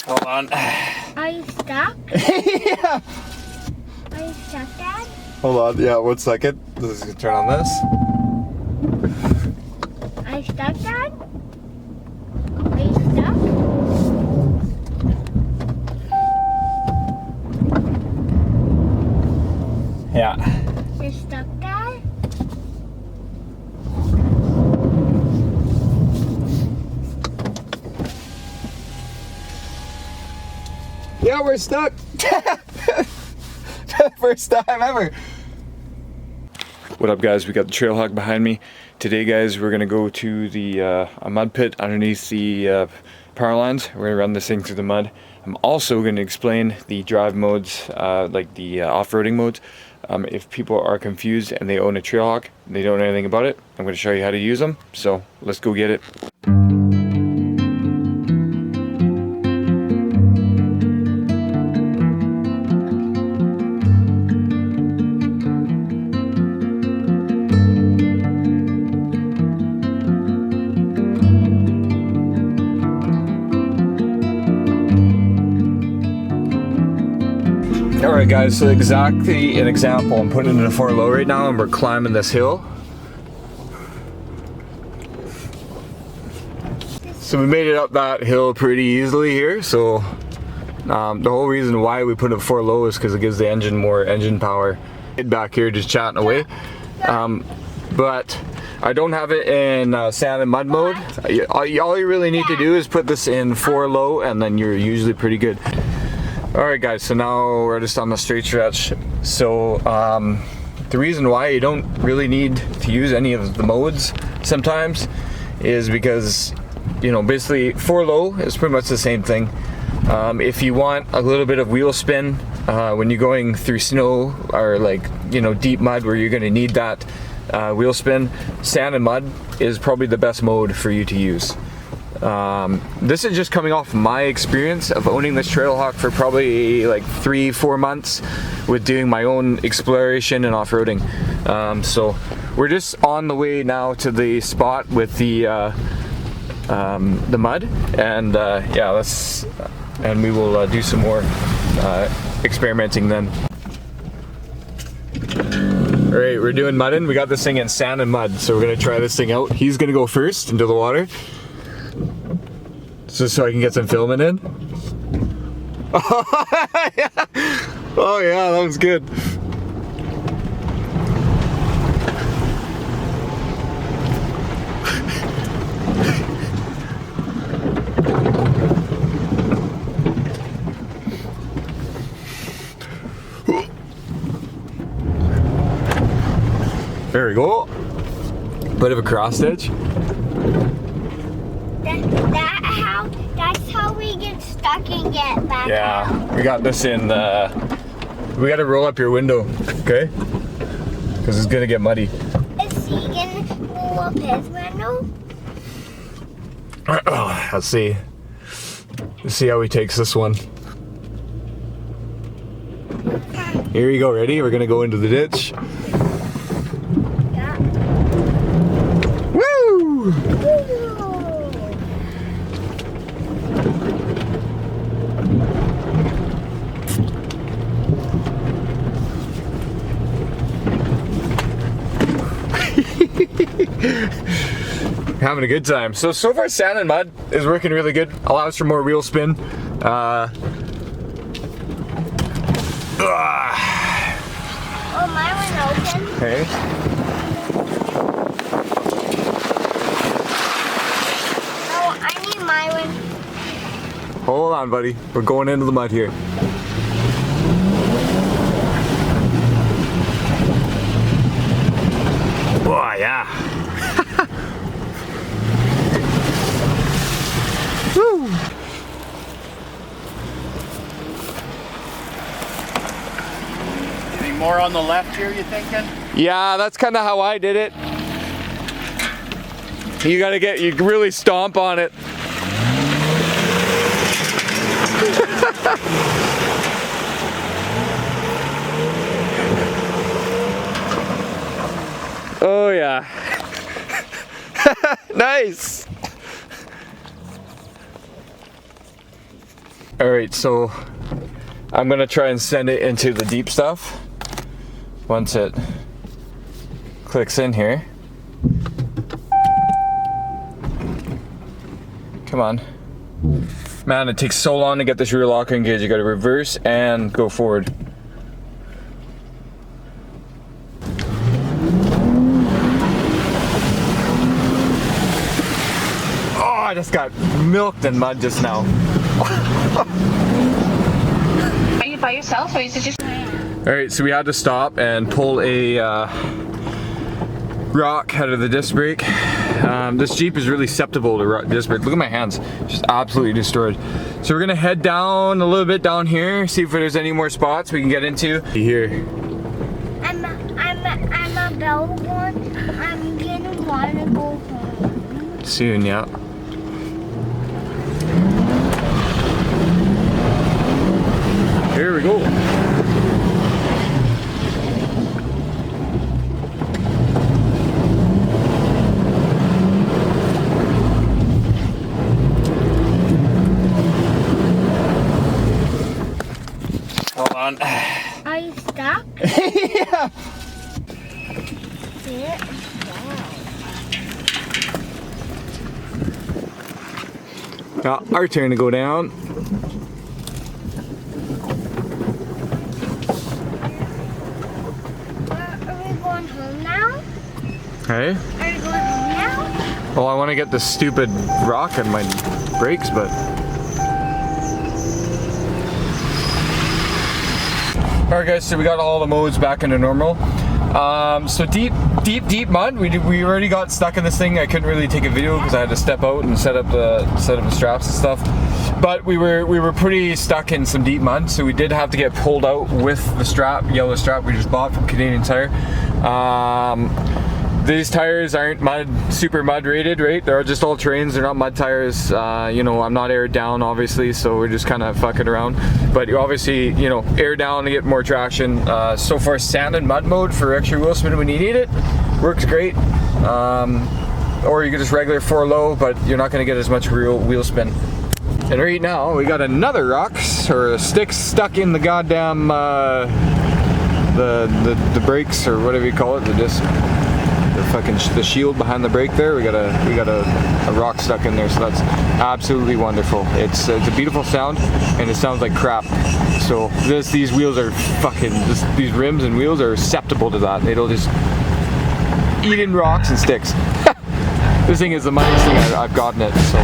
Hold on. Are you stuck? Yeah. Are you stuck, Dad? Hold on. Yeah, 1 second. Let's turn on this. Are you stuck, Dad? Are you stuck? Yeah. You're stuck, Dad? Yeah, we're stuck. First time ever. What up, guys? We got the trailhawk behind me. Today, guys, we're gonna go to the a mud pit underneath the power lines. We're gonna run this thing through the mud. I'm also gonna explain the drive modes, like the off-roading modes. If people are confused and they own a trailhawk and they don't know anything about it, I'm gonna show you how to use them. So let's go get it. Alright guys, so exactly an example. I'm putting it in a 4 low right now and we're climbing this hill. So we made it up that hill pretty easily here. So the whole reason why we put it 4 low is because it gives the engine more engine power. Back here just chatting away. But I don't have it in sand and mud mode. All you really need to do is put this in 4 low and then you're usually pretty good. Alright guys, so now we're just on the straight stretch. So the reason why you don't really need to use any of the modes sometimes is because, you know, basically 4 low is pretty much the same thing. If you want a little bit of wheel spin when you're going through snow or, like, you know, deep mud where you're going to need that wheel spin, sand and mud is probably the best mode for you to use. This is just coming off my experience of owning this trailhawk for probably like 3-4 months with doing my own exploration and off-roading. So we're just on the way now to the spot with the mud, and yeah, and we will do some more experimenting then. Alright, we're doing mudding. We got this thing in sand and mud, so we're gonna try this thing out. He's gonna go first into the water. Just so I can get some filming in. Oh yeah, that was good. There we go. Bit of a cross stitch. That's how we get stuck and get back Yeah, out. we got this in, we gotta roll up your window, okay? Because it's gonna get muddy. Is he gonna roll up his window? Let's see. Let's see how he takes this one. Here you go, ready? We're gonna go into the ditch. Yeah. Woo! Having a good time. So far sand and mud is working really good. Allows for more wheel spin. Oh, mine went open. Okay. Oh, I need my one. Hold on, buddy. We're going into the mud here. Oh, yeah. Woo. Anything more on the left here, you thinking? Yeah, that's kind of how I did it. You really stomp on it. Oh yeah. Nice. Alright, so I'm gonna try and send it into the deep stuff once it clicks in here. Come on. Man, it takes so long to get this rear locker engaged. You gotta reverse and go forward. Oh, I just got milked in mud just now. Are you by yourself or is it just... Alright, so we had to stop and pull a rock out of the disc brake. This Jeep is really susceptible to disc brake. Look at my hands, just absolutely destroyed. So we're gonna head down a little bit down here, see if there's any more spots we can get into. Here. I'm a bell one. I'm gonna wanna go home. Soon, yeah. Here we go. Hold on. Are you stuck? Yeah. Sit down. Now, our turn to go down. Are we going home now? Hey? Are we going home now? Well, I want to get this stupid rock in my brakes, but... Alright guys, so we got all the modes back into normal. So deep mud. We already got stuck in this thing. I couldn't really take a video because I had to step out and set up the straps and stuff. But we were pretty stuck in some deep mud, so we did have to get pulled out with the strap, yellow strap we just bought from Canadian Tire. These tires aren't super mud rated, right? They're just all terrains, they're not mud tires. You know, I'm not aired down obviously, so we're just kind of fucking around. But you obviously, you know, air down to get more traction. So far, sand and mud mode for extra wheel spin when you need it works great. Or you can just regular 4 low, but you're not gonna get as much real wheel spin. And right now, we got another rock or a stick stuck in the goddamn the brakes or whatever you call it, the shield behind the brake there. We got a rock stuck in there, so that's absolutely wonderful. It's a beautiful sound, and it sounds like crap. So these wheels are fucking, these rims and wheels are susceptible to that. It'll just eat in rocks and sticks. This thing is the mightiest thing I've gotten it. So.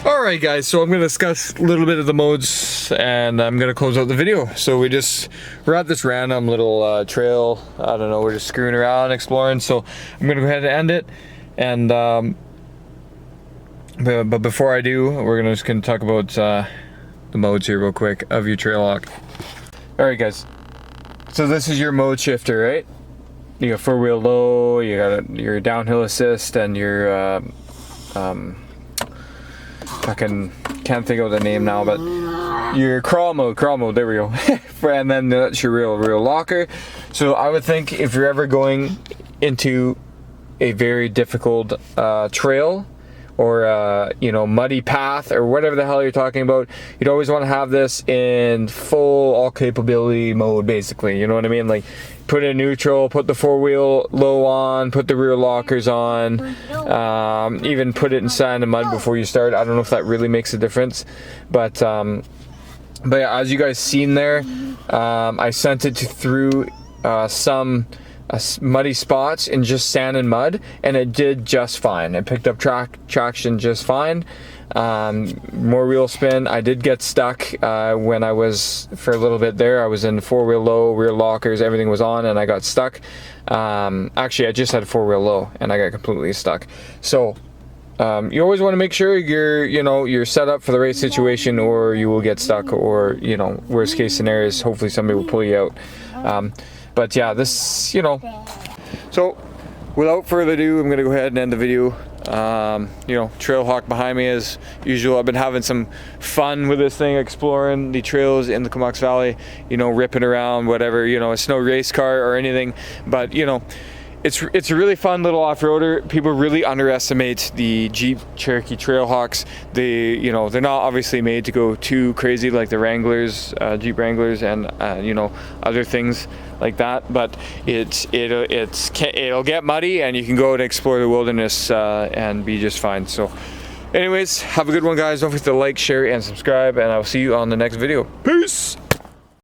Alright guys, so I'm going to discuss a little bit of the modes and I'm going to close out the video. So we're at this random little trail, I don't know, we're just screwing around, exploring, so I'm going to go ahead and end it. And but before I do, we're just going to talk about the modes here real quick of your trailhawk. Alright guys, so this is your mode shifter, right? You got 4-wheel low, you got your downhill assist, and your fucking can't think of the name now, but your crawl mode, there we go. And then that's your real locker. So I would think if you're ever going into a very difficult trail or you know, muddy path or whatever the hell you're talking about, you'd always want to have this in full all capability mode, basically, you know what I mean? Like, put it in neutral, put the 4-wheel low on, put the rear lockers on, even put it in sand and mud before you start. I don't know if that really makes a difference, but yeah, as you guys seen there, I sent it through some muddy spots in just sand and mud, and it did just fine. It picked up traction just fine. More wheel spin. I did get stuck when I was, for a little bit there, I was in 4-wheel low, rear lockers, everything was on, and I got stuck. Actually, I just had 4-wheel low and I got completely stuck. So you always want to make sure you're set up for the right situation, or you will get stuck, or, you know, worst case scenarios, hopefully somebody will pull you out. But yeah, this, you know, so without further ado, I'm gonna go ahead and end the video. You know, Trailhawk behind me as usual. I've been having some fun with this thing, exploring the trails in the Comox Valley, you know, ripping around, whatever, you know, it's no race car or anything, but you know, it's a really fun little off-roader. People really underestimate the Jeep Cherokee Trailhawks. You know, they're not obviously made to go too crazy like the Wranglers, Jeep Wranglers, and you know, other things like that. But it'll get muddy, and you can go and explore the wilderness and be just fine. So, anyways, have a good one, guys. Don't forget to like, share, and subscribe, and I'll see you on the next video. Peace.